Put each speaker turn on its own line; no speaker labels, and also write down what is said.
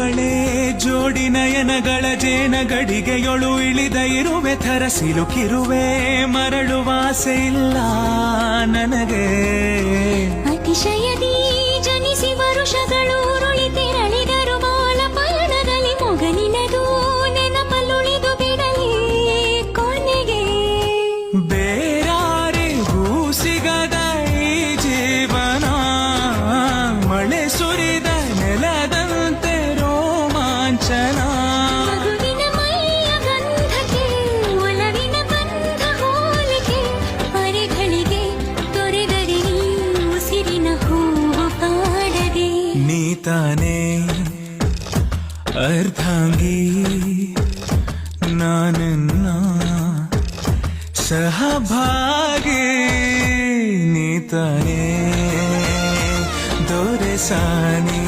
ಇರುವಳೆ ಜೋಡಿ ನಯನಗಳ ಜೇನ ಗಡಿಗೆಯೊಳು ಇಳಿದ ಇರುವೆ ಥರ ಸಿಲುಕಿರುವೆ ಮರಳುವಾಸೆ ಇಲ್ಲ ನನಗೆ
ಅತಿಶಯದಿ ಜನಿಸಿ ವರುಷಗಳು ಉರುಳಿತೆರಳಿದರು ಬಾಳ ಪಯಣದಲ್ಲಿ ಮೊಗಲಿನದು ನೆನಪಲ್ಲುಳಿದು ಬಿಡಲಿ ಕೊನೆಗೆ
ಬೇರಾರಿಗೂ ಸಿಗದ ಈ ಜೀವನ ಮಳೆ ಸುರಿದ ನೆಲದಂತೆ ರೋಮಾಂಚನ
ಮಗುವಿನ ಮೈಯ ಗಂಧಕ್ಕೆ ಒಲವಿನ ಬಂಧ ಹೋಲಿಕೆ ಅರೆಗಳಿಗೆ ತೊರೆದರೆ ನೀ ಉಸಿರಿನ ಹೂವು ಕಾಡದೆ
ನೀತಾನೆ ಅರ್ಧಾಂಗಿ ನಾನನ್ನ ಸಹಭಾಗಿ ನೀತಾನೆ ದೊರೆಸಾನಿ